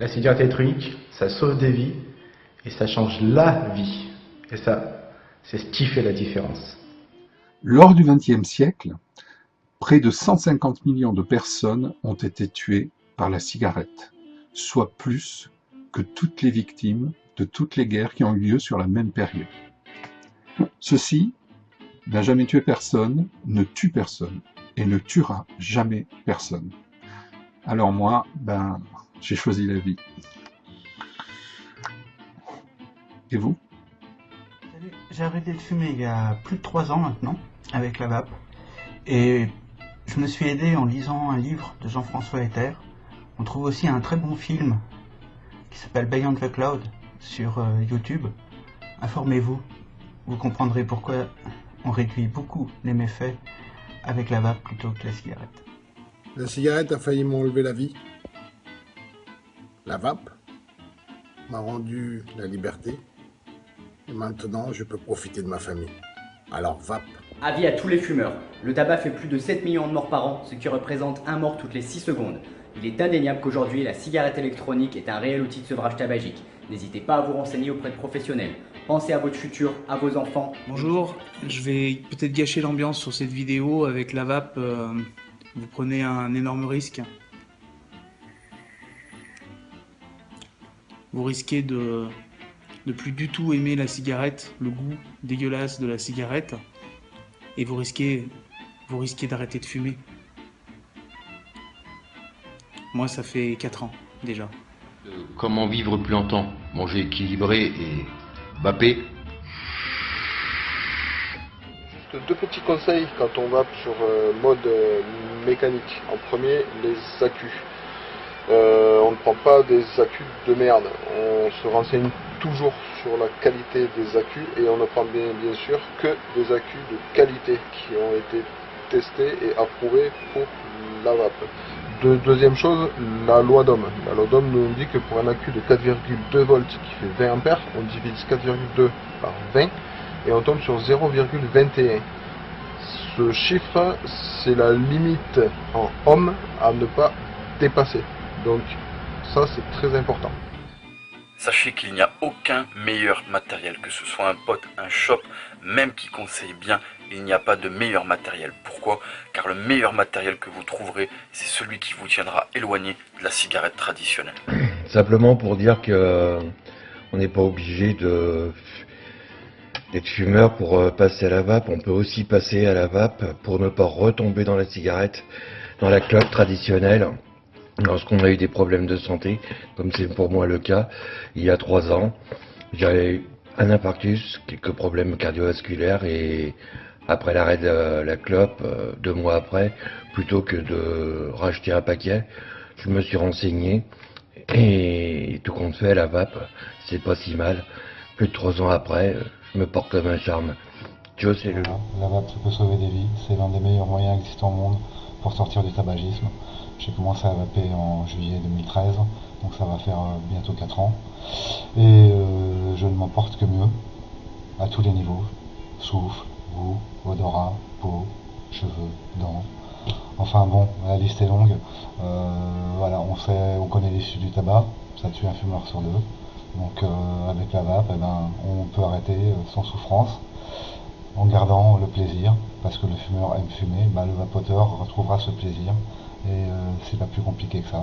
La cigarette électronique, ça sauve des vies et ça change la vie. Et ça, c'est ce qui fait la différence. Lors du XXe siècle, près de 150 millions de personnes ont été tuées par la cigarette, soit plus que toutes les victimes de toutes les guerres qui ont eu lieu sur la même période. Ceci n'a jamais tué personne, ne tue personne et ne tuera jamais personne. Alors moi, j'ai choisi la vie. Et vous? J'ai arrêté de fumer il y a plus de 3 ans maintenant, avec la vape. Et je me suis aidé en lisant un livre de Jean-François Hetter. On trouve aussi un très bon film qui s'appelle Beyond the Cloud sur YouTube. Informez-vous, vous comprendrez pourquoi on réduit beaucoup les méfaits avec la vape plutôt que la cigarette. La cigarette a failli m'enlever la vie. La vape m'a rendu la liberté. Et maintenant, je peux profiter de ma famille. Alors vape. Avis à tous les fumeurs. Le tabac fait plus de 7 millions de morts par an, ce qui représente un mort toutes les 6 secondes. Il est indéniable qu'aujourd'hui, la cigarette électronique est un réel outil de sevrage tabagique. N'hésitez pas à vous renseigner auprès de professionnels. Pensez à votre futur, à vos enfants. Bonjour, je vais peut-être gâcher l'ambiance sur cette vidéo avec la vape. Vous prenez un énorme risque. Vous risquez de ne plus du tout aimer la cigarette, le goût dégueulasse de la cigarette, et vous risquez d'arrêter de fumer. Moi, ça fait 4 ans déjà. Comment vivre plus longtemps? Manger équilibré et vaper. Juste 2 petits conseils quand on vape sur mode mécanique. En premier, les accus. On ne prend pas des accus de merde. On se renseigne toujours sur la qualité des accus et on ne prend bien sûr que des accus de qualité qui ont été testés et approuvés pour la vape. Deuxième chose, la loi d'Ohm. La loi d'Ohm nous dit que pour un accu de 4,2 volts qui fait 20 ampères, on divise 4,2 par 20 et on tombe sur 0,21. Ce chiffre, c'est la limite en ohm à ne pas dépasser. Donc ça, c'est très important. Sachez qu'il n'y a aucun meilleur matériel, que ce soit un pote, un shop, même qui conseille bien, il n'y a pas de meilleur matériel. Pourquoi? Car le meilleur matériel que vous trouverez, c'est celui qui vous tiendra éloigné de la cigarette traditionnelle. Simplement pour dire que on n'est pas obligé d'être fumeur pour passer à la vape. On peut aussi passer à la vape pour ne pas retomber dans la cigarette, dans la clope traditionnelle. Lorsqu'on a eu des problèmes de santé, comme c'est pour moi le cas, il y a 3 ans, j'avais un infarctus, quelques problèmes cardiovasculaires et après l'arrêt de la clope, 2 mois après, plutôt que de racheter un paquet, je me suis renseigné et tout compte fait, la vape, c'est pas si mal. Plus de 3 ans après, je me porte comme un charme. Joe, c'est le... La vape, ça peut sauver des vies, c'est l'un des meilleurs moyens existants au monde pour sortir du tabagisme. J'ai commencé à vaper en juillet 2013, donc ça va faire bientôt 4 ans. Et je ne m'en porte que mieux, à tous les niveaux. Souffle, goût, odorat, peau, cheveux, dents. Enfin bon, la liste est longue. Voilà, on connaît l'issue du tabac, ça tue un fumeur sur 2. Donc avec la vape, on peut arrêter sans souffrance, en gardant le plaisir, parce que le fumeur aime fumer, le vapoteur retrouvera ce plaisir. Et c'est pas plus compliqué que ça.